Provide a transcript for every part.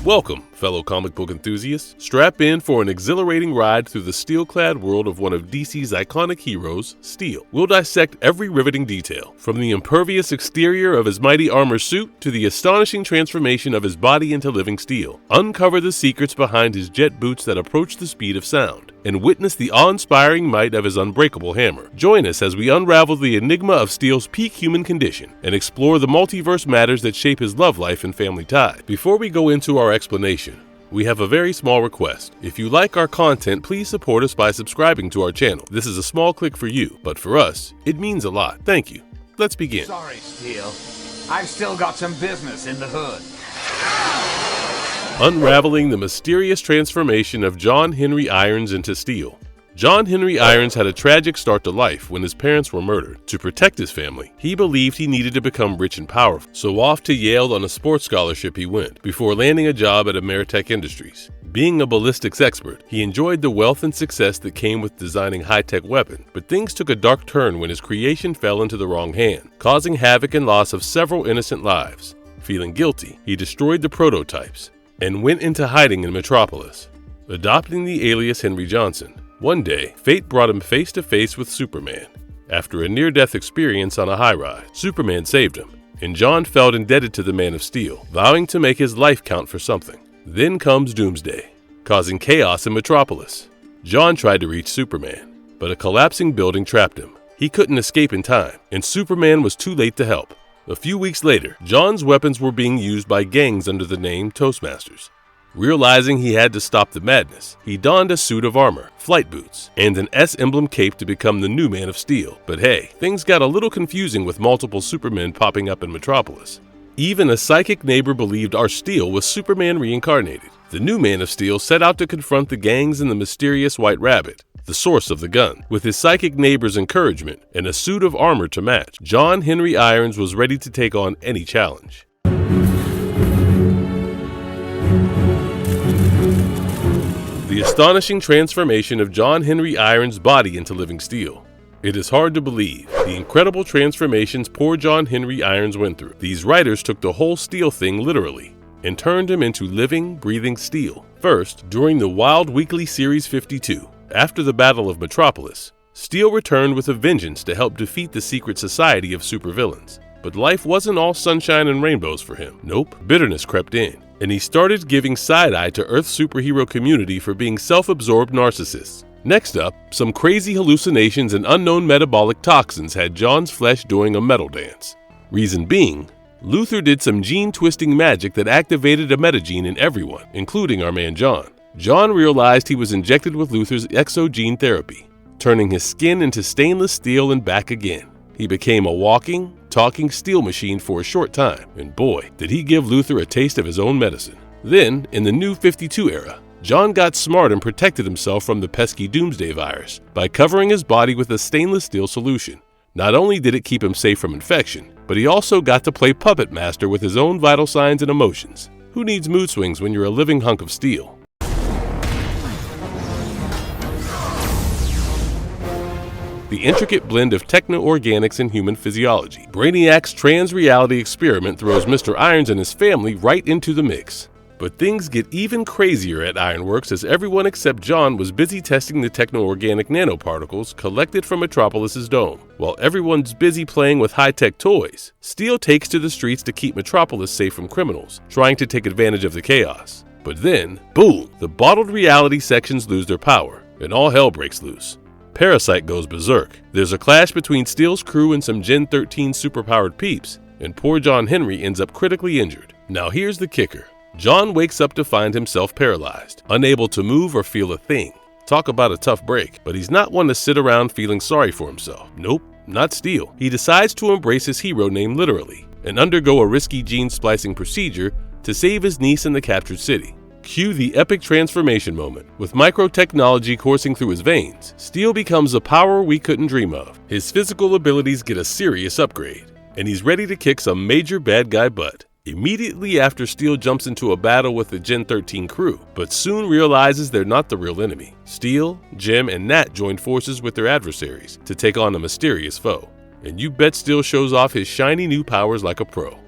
Welcome, fellow comic book enthusiasts. Strap in for an exhilarating ride through the steel-clad world of one of DC's iconic heroes, Steel. We'll dissect every riveting detail, from the impervious exterior of his mighty armor suit to the astonishing transformation of his body into living steel. Uncover the secrets behind his jet boots that approach the speed of sound, and witness the awe-inspiring might of his unbreakable hammer. Join us as we unravel the enigma of Steel's peak human condition and explore the multiverse matters that shape his love life and family ties. Before we go into our explanation, we have a very small request. If you like our content, please support us by subscribing to our channel. This is a small click for you, but for us, it means a lot. Thank you. Let's begin. Sorry, Steel. I've still got some business in the hood. Unraveling the mysterious transformation of John Henry Irons into Steel. John Henry Irons had a tragic start to life when his parents were murdered. To protect his family, he believed he needed to become rich and powerful, so off to Yale on a sports scholarship he went, before landing a job at Ameritech Industries. Being a ballistics expert, he enjoyed the wealth and success that came with designing high-tech weapons, but things took a dark turn when his creation fell into the wrong hand, causing havoc and loss of several innocent lives. Feeling guilty, he destroyed the prototypes and went into hiding in Metropolis, adopting the alias Henry Johnson. One day, fate brought him face to face with Superman. After a near-death experience on a high-rise, Superman saved him, and John felt indebted to the Man of Steel, vowing to make his life count for something. Then comes Doomsday, causing chaos in Metropolis. John tried to reach Superman, but a collapsing building trapped him. He couldn't escape in time, and Superman was too late to help. A few weeks later, John's weapons were being used by gangs under the name Toastmasters. Realizing he had to stop the madness, he donned a suit of armor, flight boots, and an S-emblem cape to become the new Man of Steel. But hey, things got a little confusing with multiple Supermen popping up in Metropolis. Even a psychic neighbor believed our Steel was Superman reincarnated. The new Man of Steel set out to confront the gangs and the mysterious White Rabbit, the source of the gun. With his psychic neighbor's encouragement and a suit of armor to match, John Henry Irons was ready to take on any challenge. The astonishing transformation of John Henry Irons' body into living steel. It is hard to believe the incredible transformations poor John Henry Irons went through. These writers took the whole Steel thing literally and turned him into living, breathing steel. First, during the Wild Weekly Series 52, after the Battle of Metropolis, Steel returned with a vengeance to help defeat the secret society of supervillains. But life wasn't all sunshine and rainbows for him. Nope, bitterness crept in, and he started giving side-eye to Earth's superhero community for being self-absorbed narcissists. Next up, some crazy hallucinations and unknown metabolic toxins had John's flesh doing a metal dance. Reason being, Luthor did some gene-twisting magic that activated a metagene in everyone, including our man John. John realized he was injected with Luthor's exogene therapy, turning his skin into stainless steel and back again. He became a walking, talking steel machine for a short time, and boy, did he give Luthor a taste of his own medicine. Then, in the New 52 era, John got smart and protected himself from the pesky Doomsday virus by covering his body with a stainless steel solution. Not only did it keep him safe from infection, but he also got to play puppet master with his own vital signs and emotions. Who needs mood swings when you're a living hunk of steel? The intricate blend of techno-organics and human physiology. Brainiac's trans-reality experiment throws Mr. Irons and his family right into the mix. But things get even crazier at Ironworks as everyone except John was busy testing the techno-organic nanoparticles collected from Metropolis's dome. While everyone's busy playing with high-tech toys, Steel takes to the streets to keep Metropolis safe from criminals, trying to take advantage of the chaos. But then, boom, the bottled reality sections lose their power, and all hell breaks loose. Parasite goes berserk. There's a clash between Steel's crew and some Gen 13 superpowered peeps, and poor John Henry ends up critically injured. Now here's the kicker. John wakes up to find himself paralyzed, unable to move or feel a thing. Talk about a tough break, but he's not one to sit around feeling sorry for himself. Nope, not Steel. He decides to embrace his hero name literally and undergo a risky gene splicing procedure to save his niece in the captured city. Cue the epic transformation moment. With microtechnology coursing through his veins, Steel becomes a power we couldn't dream of. His physical abilities get a serious upgrade, and he's ready to kick some major bad guy butt. Immediately after, Steel jumps into a battle with the Gen 13 crew, but soon realizes they're not the real enemy. Steel, Jim, and Nat join forces with their adversaries to take on a mysterious foe. And you bet Steel shows off his shiny new powers like a pro.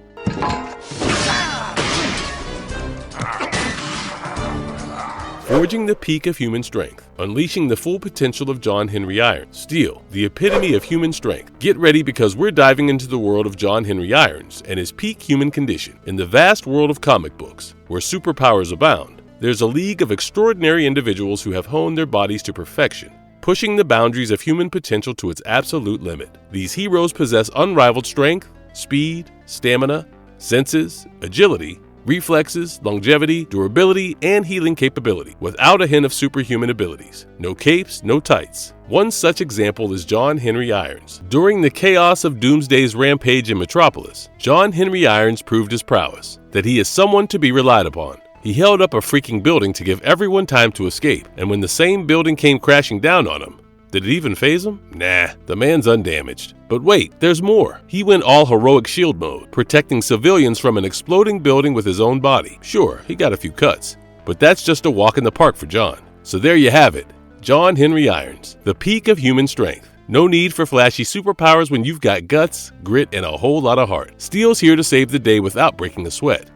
Forging the peak of human strength, unleashing the full potential of John Henry Irons. Steel, the epitome of human strength. Get ready because we're diving into the world of John Henry Irons and his peak human condition. In the vast world of comic books, where superpowers abound, there's a league of extraordinary individuals who have honed their bodies to perfection, pushing the boundaries of human potential to its absolute limit. These heroes possess unrivaled strength, speed, stamina, senses, agility, reflexes, longevity, durability, and healing capability, without a hint of superhuman abilities. No capes, no tights. One such example is John Henry Irons. During the chaos of Doomsday's rampage in Metropolis, John Henry Irons proved his prowess, that he is someone to be relied upon. He held up a freaking building to give everyone time to escape, and when the same building came crashing down on him, did it even faze him? Nah, the man's undamaged. But wait, there's more. He went all heroic shield mode, protecting civilians from an exploding building with his own body. Sure, he got a few cuts, but that's just a walk in the park for John. So there you have it, John Henry Irons, the peak of human strength. No need for flashy superpowers when you've got guts, grit, and a whole lot of heart. Steel's here to save the day without breaking a sweat.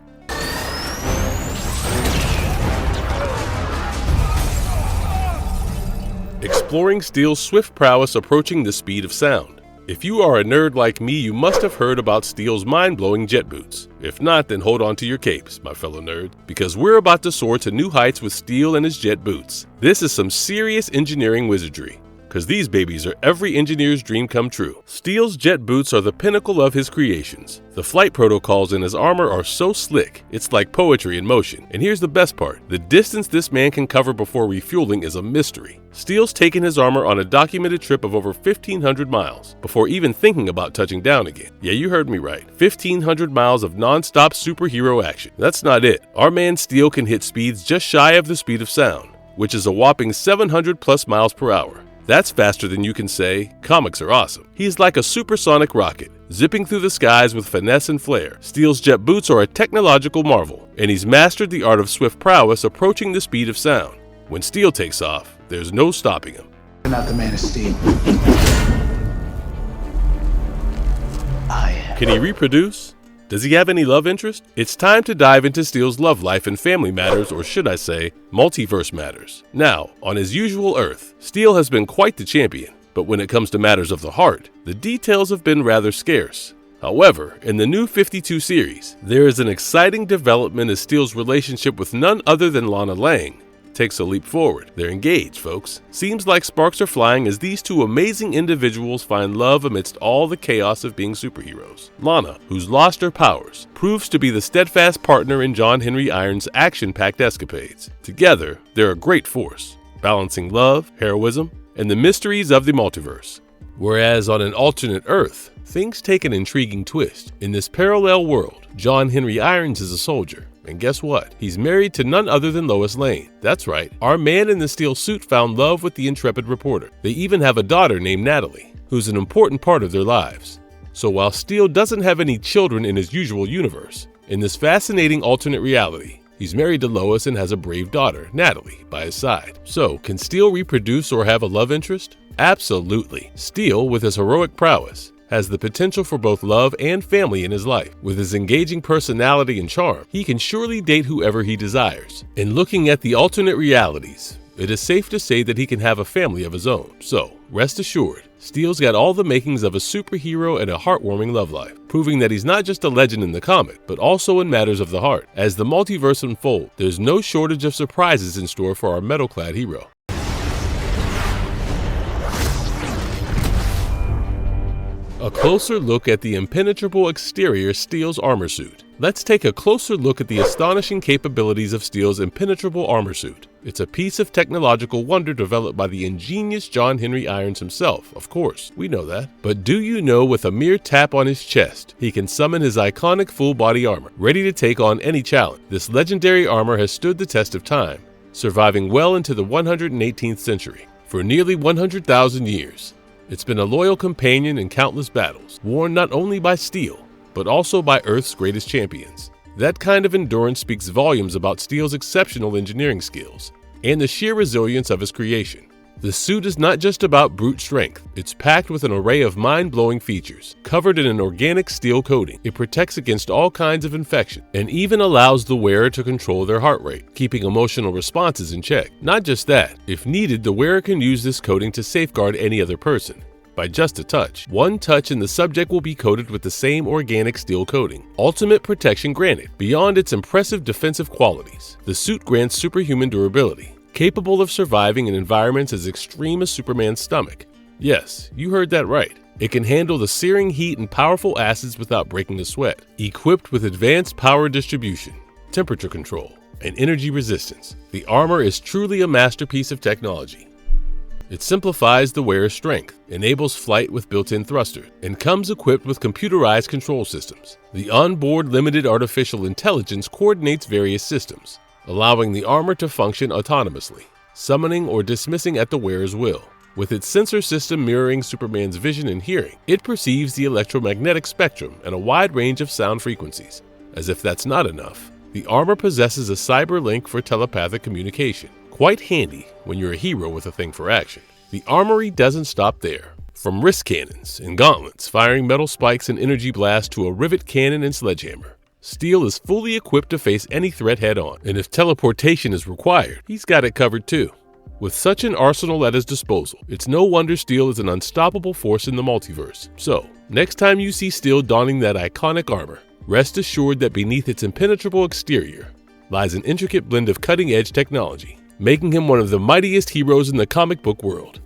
Exploring Steel's swift prowess approaching the speed of sound. If you are a nerd like me, you must have heard about Steel's mind-blowing jet boots. If not, then hold on to your capes, my fellow nerd, because we're about to soar to new heights with Steel and his jet boots. This is some serious engineering wizardry, because these babies are every engineer's dream come true. Steel's jet boots are the pinnacle of his creations. The flight protocols in his armor are so slick, it's like poetry in motion. And here's the best part, the distance this man can cover before refueling is a mystery. Steel's taken his armor on a documented trip of over 1,500 miles before even thinking about touching down again. Yeah, you heard me right, 1,500 miles of non-stop superhero action. That's not it. Our man Steel can hit speeds just shy of the speed of sound, which is a whopping 700 plus miles per hour. That's faster than you can say, comics are awesome. He's like a supersonic rocket, zipping through the skies with finesse and flair. Steel's jet boots are a technological marvel, and he's mastered the art of swift prowess approaching the speed of sound. When Steel takes off, there's no stopping him. You're not the Man of Steel. I am. Can he reproduce? Does he have any love interest? It's time to dive into Steel's love life and family matters, or should I say, multiverse matters. Now, on his usual Earth, Steel has been quite the champion, but when it comes to matters of the heart, the details have been rather scarce. However, in the new 52 series, there is an exciting development as Steel's relationship with none other than Lana Lang takes a leap forward. They're engaged, folks. Seems like sparks are flying as these two amazing individuals find love amidst all the chaos of being superheroes. Lana, who's lost her powers, proves to be the steadfast partner in John Henry Irons' action-packed escapades. Together, they're a great force, balancing love, heroism, and the mysteries of the multiverse. Whereas on an alternate Earth, things take an intriguing twist. In this parallel world, John Henry Irons is a soldier. And guess what? He's married to none other than Lois Lane. That's right, our man in the steel suit found love with the intrepid reporter. They even have a daughter named Natalie, who's an important part of their lives. So while Steel doesn't have any children in his usual universe, in this fascinating alternate reality, he's married to Lois and has a brave daughter, Natalie, by his side. So, can Steel reproduce or have a love interest? Absolutely. Steel, with his heroic prowess, has the potential for both love and family in his life. With his engaging personality and charm, he can surely date whoever he desires. In looking at the alternate realities, it is safe to say that he can have a family of his own. So, rest assured, Steel's got all the makings of a superhero and a heartwarming love life, proving that he's not just a legend in the comic, but also in matters of the heart. As the multiverse unfolds, there's no shortage of surprises in store for our metal-clad hero. A closer look at the impenetrable exterior Steel's armor suit. Let's take a closer look at the astonishing capabilities of Steel's impenetrable armor suit. It's a piece of technological wonder developed by the ingenious John Henry Irons himself, of course, we know that. But do you know with a mere tap on his chest, he can summon his iconic full-body armor, ready to take on any challenge. This legendary armor has stood the test of time, surviving well into the 118th century. For nearly 100,000 years, it's been a loyal companion in countless battles, worn not only by Steel, but also by Earth's greatest champions. That kind of endurance speaks volumes about Steel's exceptional engineering skills and the sheer resilience of his creation. The suit is not just about brute strength, it's packed with an array of mind-blowing features. Covered in an organic steel coating, it protects against all kinds of infection and even allows the wearer to control their heart rate, keeping emotional responses in check. Not just that, if needed, the wearer can use this coating to safeguard any other person. By just a touch. One touch and the subject will be coated with the same organic steel coating. Ultimate protection granted. Beyond its impressive defensive qualities, the suit grants superhuman durability, capable of surviving in environments as extreme as Superman's stomach. Yes, you heard that right. It can handle the searing heat and powerful acids without breaking a sweat. Equipped with advanced power distribution, temperature control, and energy resistance, the armor is truly a masterpiece of technology. It simplifies the wearer's strength, enables flight with built-in thruster, and comes equipped with computerized control systems. The onboard limited artificial intelligence coordinates various systems, allowing the armor to function autonomously, summoning or dismissing at the wearer's will. With its sensor system mirroring Superman's vision and hearing, it perceives the electromagnetic spectrum and a wide range of sound frequencies. As if that's not enough, the armor possesses a cyber link for telepathic communication. Quite handy when you're a hero with a thing for action. The armory doesn't stop there. From wrist cannons and gauntlets firing metal spikes and energy blasts to a rivet cannon and sledgehammer, Steel is fully equipped to face any threat head-on, and if teleportation is required, he's got it covered too. With such an arsenal at his disposal, it's no wonder Steel is an unstoppable force in the multiverse. So, next time you see Steel donning that iconic armor, rest assured that beneath its impenetrable exterior lies an intricate blend of cutting-edge technology, making him one of the mightiest heroes in the comic book world.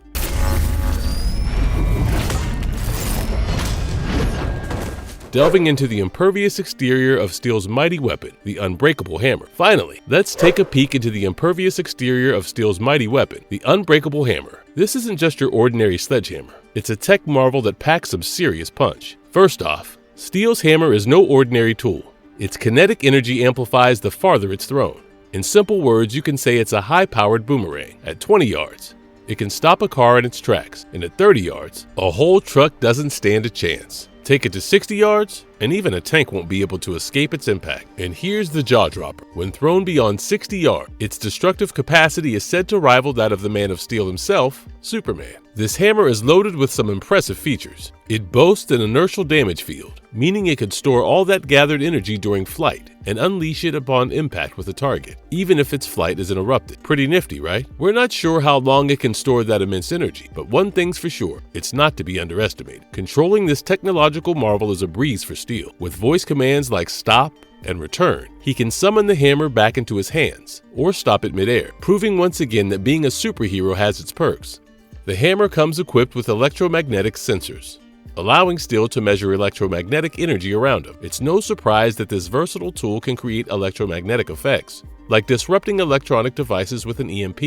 Delving into the impervious exterior of Steel's mighty weapon, the Unbreakable Hammer. Finally, let's take a peek into the impervious exterior of Steel's mighty weapon, the Unbreakable Hammer. This isn't just your ordinary sledgehammer. It's a tech marvel that packs some serious punch. First off, Steel's hammer is no ordinary tool. Its kinetic energy amplifies the farther it's thrown. In simple words, you can say it's a high-powered boomerang. At 20 yards, it can stop a car in its tracks, and at 30 yards, a whole truck doesn't stand a chance. Take it to 60 yards, and even a tank won't be able to escape its impact. And here's the jaw-dropper. When thrown beyond 60 yards, its destructive capacity is said to rival that of the Man of Steel himself, Superman. This hammer is loaded with some impressive features. It boasts an inertial damage field, meaning it could store all that gathered energy during flight and unleash it upon impact with a target, even if its flight is interrupted. Pretty nifty, right? We're not sure how long it can store that immense energy, but one thing's for sure, it's not to be underestimated. Controlling this technological marvel is a breeze for Steel. With voice commands like stop and return, he can summon the hammer back into his hands, or stop it midair, proving once again that being a superhero has its perks. The hammer comes equipped with electromagnetic sensors, allowing Steel to measure electromagnetic energy around him. It's no surprise that this versatile tool can create electromagnetic effects, like disrupting electronic devices with an EMP.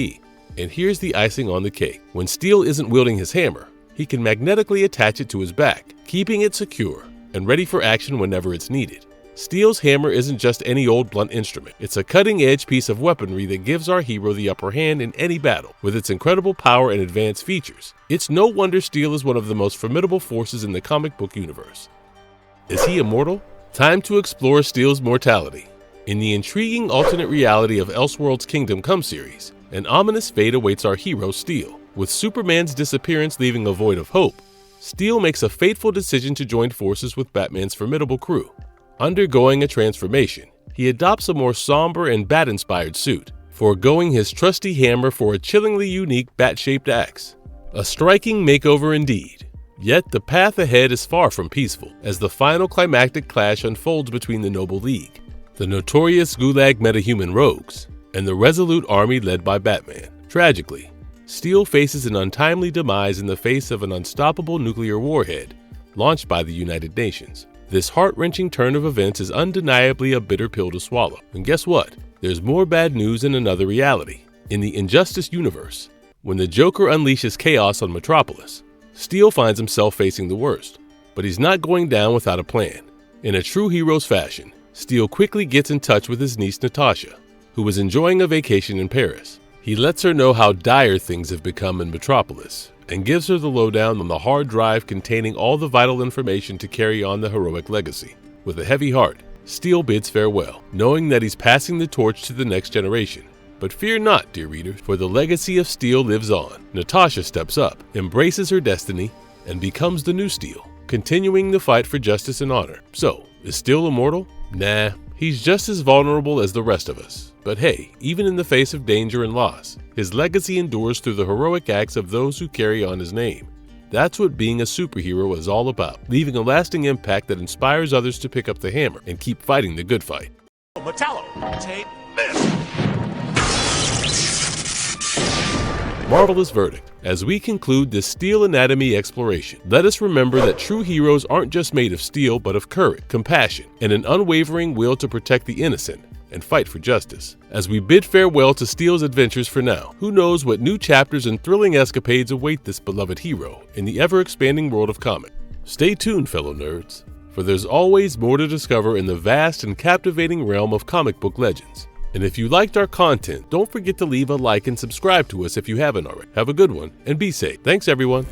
And here's the icing on the cake. When Steel isn't wielding his hammer, he can magnetically attach it to his back, keeping it secure and ready for action whenever it's needed. Steel's hammer isn't just any old blunt instrument. It's a cutting-edge piece of weaponry that gives our hero the upper hand in any battle. With its incredible power and advanced features, it's no wonder Steel is one of the most formidable forces in the comic book universe. Is he immortal? Time to explore Steel's mortality. In the intriguing alternate reality of Elseworlds Kingdom Come series, an ominous fate awaits our hero Steel. With Superman's disappearance leaving a void of hope, Steel makes a fateful decision to join forces with Batman's formidable crew. Undergoing a transformation, he adopts a more somber and bat-inspired suit, foregoing his trusty hammer for a chillingly unique bat-shaped axe. A striking makeover indeed. Yet the path ahead is far from peaceful, as the final climactic clash unfolds between the Noble League, the notorious Gulag metahuman rogues, and the resolute army led by Batman. Tragically, Steel faces an untimely demise in the face of an unstoppable nuclear warhead launched by the United Nations. This heart-wrenching turn of events is undeniably a bitter pill to swallow. And guess what? There's more bad news in another reality. In the Injustice universe, when the Joker unleashes chaos on Metropolis, Steel finds himself facing the worst. But he's not going down without a plan. In a true hero's fashion, Steel quickly gets in touch with his niece Natasha, who was enjoying a vacation in Paris. He lets her know how dire things have become in Metropolis, and gives her the lowdown on the hard drive containing all the vital information to carry on the heroic legacy. With a heavy heart, Steel bids farewell, knowing that he's passing the torch to the next generation. But fear not, dear reader, for the legacy of Steel lives on. Natasha steps up, embraces her destiny, and becomes the new Steel, continuing the fight for justice and honor. So, is Steel immortal? Nah, he's just as vulnerable as the rest of us. But hey, even in the face of danger and loss, his legacy endures through the heroic acts of those who carry on his name. That's what being a superhero is all about, leaving a lasting impact that inspires others to pick up the hammer and keep fighting the good fight. Metallo, take this! Marvelous verdict. As we conclude this Steel Anatomy exploration, let us remember that true heroes aren't just made of steel, but of courage, compassion, and an unwavering will to protect the innocent and fight for justice. As we bid farewell to Steel's adventures for now, who knows what new chapters and thrilling escapades await this beloved hero in the ever-expanding world of comics. Stay tuned, fellow nerds, for there's always more to discover in the vast and captivating realm of comic book legends. And if you liked our content, don't forget to leave a like and subscribe to us if you haven't already. Have a good one and be safe. Thanks, everyone.